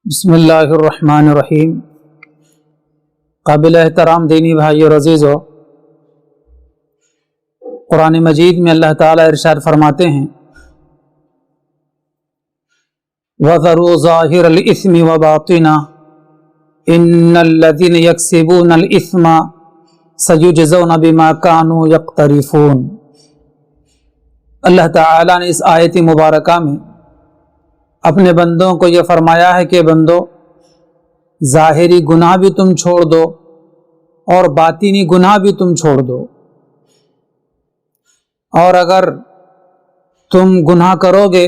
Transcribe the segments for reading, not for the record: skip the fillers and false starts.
بسم اللہ الرحمن الرحیم۔ قابل احترام دینی بھائی اور عزیزو، قرآن مجید میں اللہ تعالیٰ ارشاد فرماتے ہیں وَذَرُوا ظَاهِرَ الْإِثْمِ وَبَاطِنَهُ إِنَّ الَّذِينَ يَكْسِبُونَ الْإِثْمَ سَيُجْزَوْنَ بِمَا كَانُوا يَقْتَرِفُونَ۔ اللہ تعالیٰ نے اس آیت مبارکہ میں اپنے بندوں کو یہ فرمایا ہے کہ بندو، ظاہری گناہ بھی تم چھوڑ دو اور باطنی گناہ بھی تم چھوڑ دو، اور اگر تم گناہ کرو گے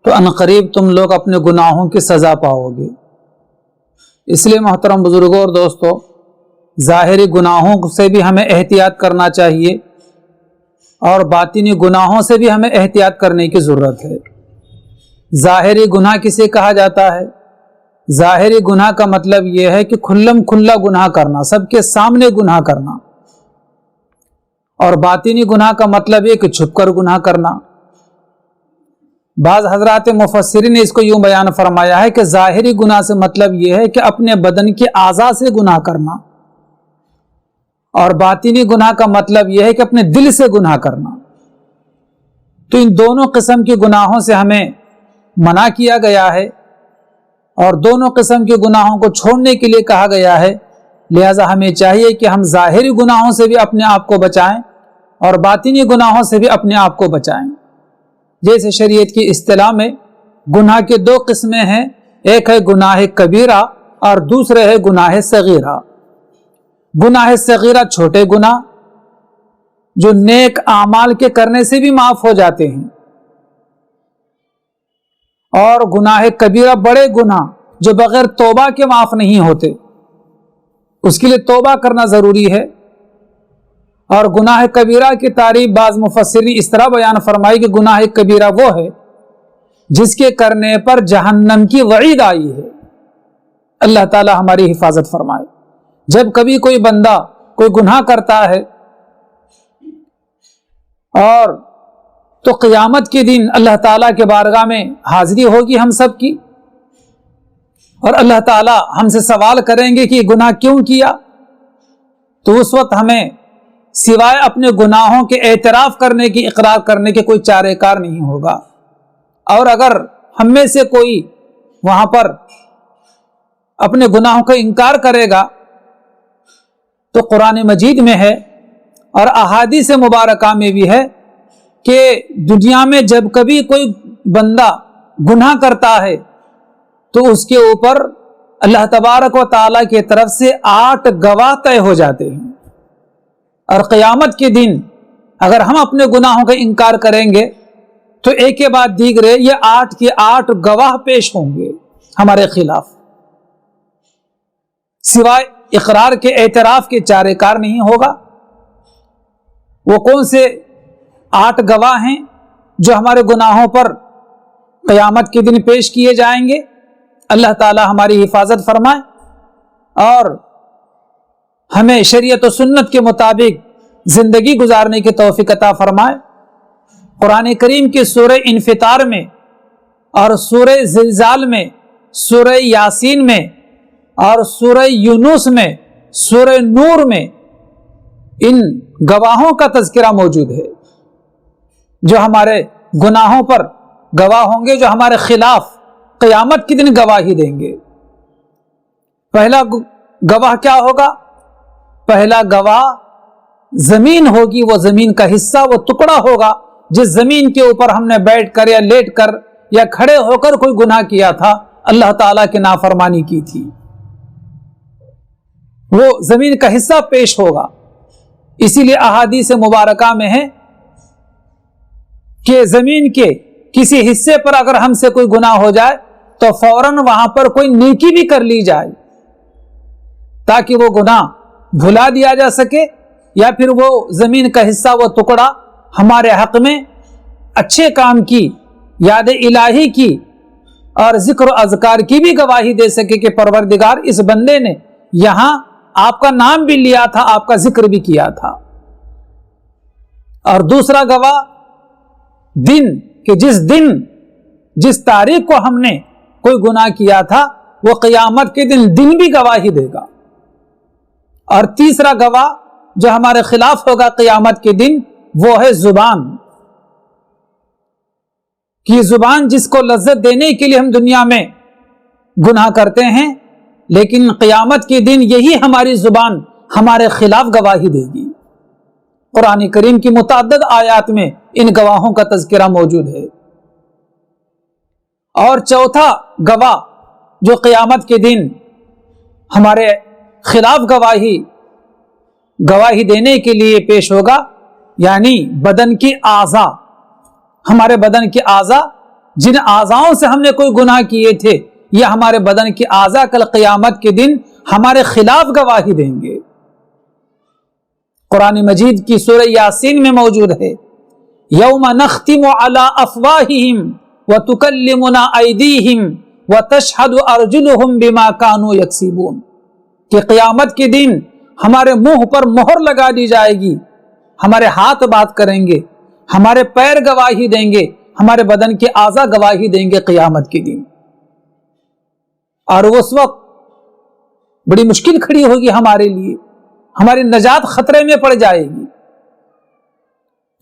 تو عنقریب تم لوگ اپنے گناہوں کی سزا پاؤ گے۔ اس لیے محترم بزرگوں اور دوستو، ظاہری گناہوں سے بھی ہمیں احتیاط کرنا چاہیے اور باطنی گناہوں سے بھی ہمیں احتیاط کرنے کی ضرورت ہے۔ ظاہری گناہ کسے کہا جاتا ہے؟ ظاہری گناہ کا مطلب یہ ہے کہ کھلم کھلا گناہ کرنا، سب کے سامنے گناہ کرنا، اور باطنی گناہ کا مطلب یہ کہ چھپ کر گناہ کرنا۔ بعض حضرات مفسرین نے اس کو یوں بیان فرمایا ہے کہ ظاہری گناہ سے مطلب یہ ہے کہ اپنے بدن کے اعضاء سے گناہ کرنا، اور باطنی گناہ کا مطلب یہ ہے کہ اپنے دل سے گناہ کرنا۔ تو ان دونوں قسم کے گناہوں سے ہمیں منع کیا گیا ہے، اور دونوں قسم کے گناہوں کو چھوڑنے کے لیے کہا گیا ہے۔ لہذا ہمیں چاہیے کہ ہم ظاہری گناہوں سے بھی اپنے آپ کو بچائیں اور باطنی گناہوں سے بھی اپنے آپ کو بچائیں۔ جیسے شریعت کی اصطلاح میں گناہ کے دو قسمیں ہیں، ایک ہے گناہ کبیرہ اور دوسرے ہے گناہ صغیرہ۔ گناہ صغیرہ چھوٹے گناہ جو نیک اعمال کے کرنے سے بھی معاف ہو جاتے ہیں، اور گناہ کبیرہ بڑے گناہ جو بغیر توبہ کے معاف نہیں ہوتے، اس کے لیے توبہ کرنا ضروری ہے۔ اور گناہ کبیرہ کی تعریف بعض مفسرین اس طرح بیان فرمائی کہ گناہ کبیرہ وہ ہے جس کے کرنے پر جہنم کی وعید آئی ہے۔ اللہ تعالی ہماری حفاظت فرمائے۔ جب کبھی کوئی بندہ کوئی گناہ کرتا ہے اور تو قیامت کے دن اللہ تعالیٰ کے بارگاہ میں حاضری ہوگی ہم سب کی، اور اللہ تعالیٰ ہم سے سوال کریں گے کہ یہ گناہ کیوں کیا، تو اس وقت ہمیں سوائے اپنے گناہوں کے اعتراف کرنے کی، اقرار کرنے کے کوئی چارہ کار نہیں ہوگا۔ اور اگر ہم میں سے کوئی وہاں پر اپنے گناہوں کا انکار کرے گا تو قرآن مجید میں ہے اور احادیث مبارکہ میں بھی ہے کہ دنیا میں جب کبھی کوئی بندہ گناہ کرتا ہے تو اس کے اوپر اللہ تبارک و تعالیٰ کی طرف سے 8 گواہ طے ہو جاتے ہیں، اور قیامت کے دن اگر ہم اپنے گناہوں کا انکار کریں گے تو ایک کے بعد دیگرے یہ 8 کے 8 گواہ پیش ہوں گے ہمارے خلاف، سوائے اقرار کے، اعتراف کے چارہ کار نہیں ہوگا۔ وہ کون سے 8 گواہ ہیں جو ہمارے گناہوں پر قیامت کے دن پیش کیے جائیں گے؟ اللہ تعالی ہماری حفاظت فرمائے اور ہمیں شریعت و سنت کے مطابق زندگی گزارنے کی توفیق عطا فرمائے۔ قرآن کریم کی سورہ انفطار میں اور سورہ زلزال میں، سورہ یاسین میں اور سورہ یونس میں، سورہ نور میں ان گواہوں کا تذکرہ موجود ہے جو ہمارے گناہوں پر گواہ ہوں گے، جو ہمارے خلاف قیامت کے دن گواہی دیں گے۔ پہلا گواہ کیا ہوگا؟ پہلا گواہ زمین ہوگی، وہ زمین کا حصہ، وہ ٹکڑا ہوگا جس زمین کے اوپر ہم نے بیٹھ کر یا لیٹ کر یا کھڑے ہو کر کوئی گناہ کیا تھا، اللہ تعالیٰ کی نافرمانی کی تھی، وہ زمین کا حصہ پیش ہوگا۔ اسی لیے احادیث مبارکہ میں ہے کہ زمین کے کسی حصے پر اگر ہم سے کوئی گناہ ہو جائے تو فوراً وہاں پر کوئی نیکی بھی کر لی جائے تاکہ وہ گناہ بھلا دیا جا سکے، یا پھر وہ زمین کا حصہ، وہ ٹکڑا ہمارے حق میں اچھے کام کی، یاد الہی کی اور ذکر و اذکار کی بھی گواہی دے سکے کہ پروردگار اس بندے نے یہاں آپ کا نام بھی لیا تھا، آپ کا ذکر بھی کیا تھا۔ اور دوسرا گواہ دن، کہ جس دن، جس تاریخ کو ہم نے کوئی گناہ کیا تھا وہ قیامت کے دن بھی گواہی دے گا. اور تیسرا گواہ جو ہمارے خلاف ہوگا قیامت کے دن وہ ہے زبان. کہ زبان جس کو لذت دینے کے لیے ہم دنیا میں گناہ کرتے ہیں، لیکن قیامت کے دن یہی ہماری زبان ہمارے خلاف گواہی دے گی. قرآن کریم کی متعدد آیات میں ان گواہوں کا تذکرہ موجود ہے. اور چوتھا گواہ جو قیامت کے دن ہمارے خلاف گواہی دینے کے لیے پیش ہوگا، یعنی بدن کی اعضاء. ہمارے بدن کے اعضاء، جن اعضاؤں سے ہم نے کوئی گناہ کیے تھے، یا ہمارے بدن کے اعضاء کل قیامت کے دن ہمارے خلاف گواہی دیں گے. قرآن مجید کی سورہ یاسین میں موجود ہے، یوم نختم علی افواہہم وتکلمنا ایدیہم وتشہد ارجلہم بما کانوا یکسبون. کہ قیامت کے دن ہمارے منہ پر مہر لگا دی جائے گی، ہمارے ہاتھ بات کریں گے، ہمارے پیر گواہی دیں گے، ہمارے بدن کے اعضاء گواہی دیں گے قیامت کے دن. اور اس وقت بڑی مشکل کھڑی ہوگی ہمارے لیے، ہماری نجات خطرے میں پڑ جائے گی.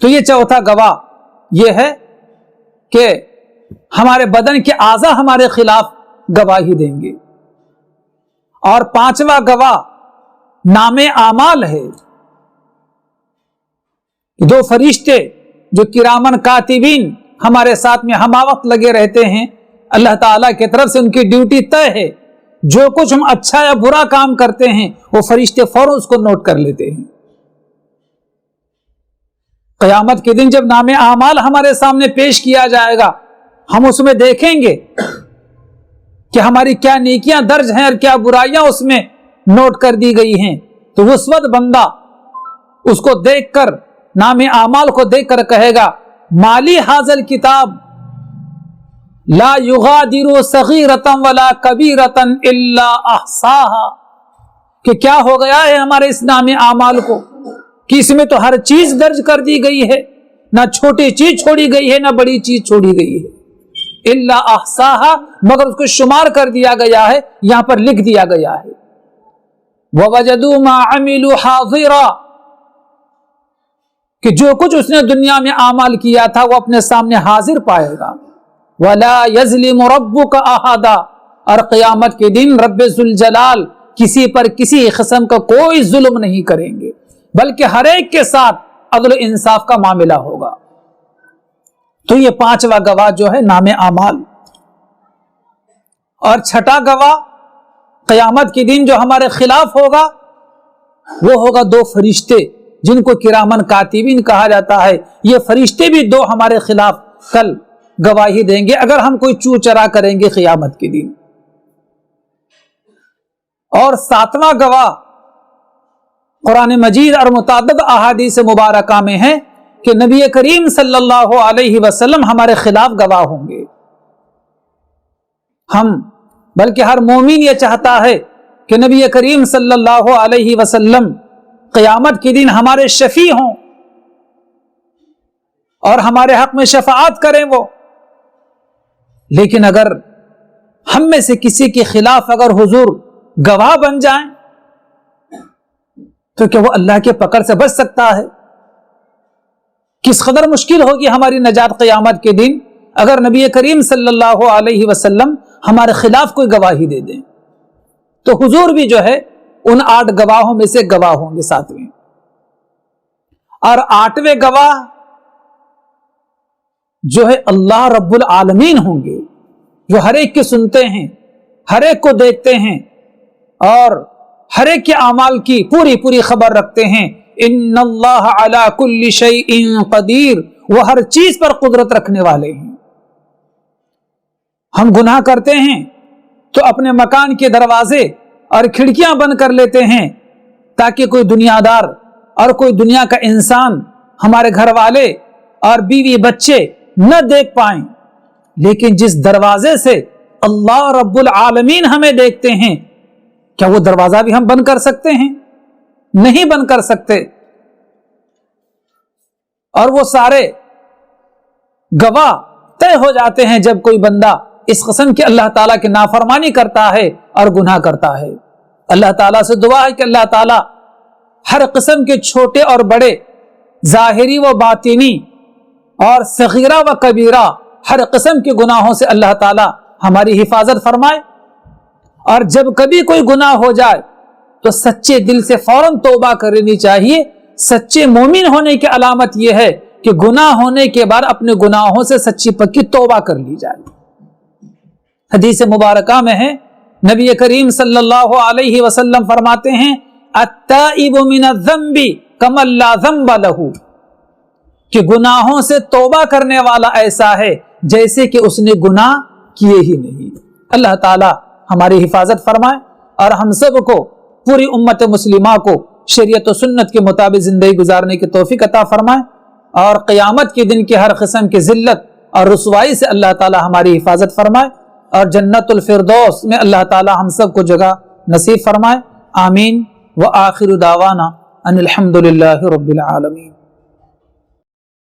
تو یہ چوتھا گواہ یہ ہے کہ ہمارے بدن کے اعضاء ہمارے خلاف گواہی دیں گے. اور پانچواں گواہ نام اعمال ہے. دو فرشتے جو کرامن کاتبین ہمارے ساتھ میں ہمہ وقت لگے رہتے ہیں، اللہ تعالیٰ کی طرف سے ان کی ڈیوٹی طے ہے. جو کچھ ہم اچھا یا برا کام کرتے ہیں وہ فرشتے فوراً اس کو نوٹ کر لیتے ہیں. قیامت کے دن جب نام اعمال ہمارے سامنے پیش کیا جائے گا، ہم اس میں دیکھیں گے کہ ہماری کیا نیکیاں درج ہیں اور کیا برائیاں اس میں نوٹ کر دی گئی ہیں. تو اس وقت بندہ اس کو دیکھ کر، نام اعمال کو دیکھ کر کہے گا مالی حاضل کتاب لا یغادر صغیرۃ ولا کبیرۃ الا احصاها. کہ کیا ہو گیا ہے ہمارے اس نام اعمال کو کہ اس میں تو ہر چیز درج کر دی گئی ہے، نہ چھوٹی چیز چھوڑی گئی ہے نہ بڑی چیز چھوڑی گئی ہے. الا احصاها، مگر اس کو شمار کر دیا گیا ہے، یہاں پر لکھ دیا گیا ہے. ووجدوا ما عملوا حاضرا، کہ جو کچھ اس نے دنیا میں اعمال کیا تھا وہ اپنے سامنے حاضر پائے گا. ولا یظلم ربک احدا، اور قیامت کے دن رب ذوالجلال کسی پر کسی قسم کا کوئی ظلم نہیں کریں گے، بلکہ ہر ایک کے ساتھ عدل و انصاف کا معاملہ ہوگا. تو یہ پانچواں گواہ جو ہے نام اعمال. اور چھٹا گواہ قیامت کے دن جو ہمارے خلاف ہوگا وہ ہوگا دو فرشتے جن کو کرامن کاتبین کہا جاتا ہے. یہ فرشتے بھی دو ہمارے خلاف کل گواہی دیں گے اگر ہم کوئی چور چرا کریں گے قیامت کے دن. اور ساتواں گواہ قرآن مجید اور متعدد احادیث مبارکہ میں ہے کہ نبی کریم صلی اللہ علیہ وسلم ہمارے خلاف گواہ ہوں گے. بلکہ ہر مومن یہ چاہتا ہے کہ نبی کریم صلی اللہ علیہ وسلم قیامت کے دن ہمارے شفیع ہوں اور ہمارے حق میں شفاعت کریں وہ. لیکن اگر ہم میں سے کسی کے خلاف اگر حضور گواہ بن جائیں تو کیا وہ اللہ کے پکڑ سے بچ سکتا ہے؟ کس قدر مشکل ہوگی ہماری نجات قیامت کے دن اگر نبی کریم صلی اللہ علیہ وسلم ہمارے خلاف کوئی گواہی دے دیں. تو حضور بھی جو ہے ان 8 گواہوں میں سے گواہ ہوں گے 7ویں. اور 8ویں گواہ جو ہے اللہ رب العالمین ہوں گے، جو ہر ایک کی سنتے ہیں، ہر ایک کو دیکھتے ہیں اور ہر ایک کے اعمال کی پوری خبر رکھتے ہیں. ان اللہ علی کل شیء قدیر، وہ ہر چیز پر قدرت رکھنے والے ہیں. ہم گناہ کرتے ہیں تو اپنے مکان کے دروازے اور کھڑکیاں بند کر لیتے ہیں تاکہ کوئی دنیا دار اور کوئی دنیا کا انسان، ہمارے گھر والے اور بیوی بچے نہ دیکھ پائیں. لیکن جس دروازے سے اللہ رب العالمین ہمیں دیکھتے ہیں، کیا وہ دروازہ بھی ہم بند کر سکتے ہیں؟ نہیں بند کر سکتے. اور وہ سارے گواہ طے ہو جاتے ہیں جب کوئی بندہ اس قسم کی اللہ تعالیٰ کی نافرمانی کرتا ہے اور گناہ کرتا ہے۔ اللہ تعالیٰ سے دعا ہے کہ اللہ تعالیٰ ہر قسم کے چھوٹے اور بڑے، ظاہری و باطنی اور صغیرہ و کبیرہ، ہر قسم کے گناہوں سے اللہ تعالیٰ ہماری حفاظت فرمائے، اور جب کبھی کوئی گناہ ہو جائے تو سچے دل سے فوراً توبہ کرنی چاہیے۔ سچے مومن ہونے کی علامت یہ ہے کہ گناہ ہونے کے بعد اپنے گناہوں سے سچی پکی توبہ کر لی جائے۔ حدیث مبارکہ میں ہے، نبی کریم صلی اللہ علیہ وسلم فرماتے ہیں التائب من الذنب کمن لا ذنب لہ، کہ گناہوں سے توبہ کرنے والا ایسا ہے جیسے کہ اس نے گناہ کیے ہی نہیں۔ اللہ تعالی ہماری حفاظت فرمائے اور ہم سب کو، پوری امت مسلمہ کو شریعت و سنت کے مطابق زندگی گزارنے کی توفیق عطا فرمائے، اور قیامت کے دن کی ہر قسم کی ذلت اور رسوائی سے اللہ تعالی ہماری حفاظت فرمائے، اور جنت الفردوس میں اللہ تعالی ہم سب کو جگہ نصیب فرمائے۔ آمین۔ وآخر دعوانا ان الحمد للہ رب العالمین۔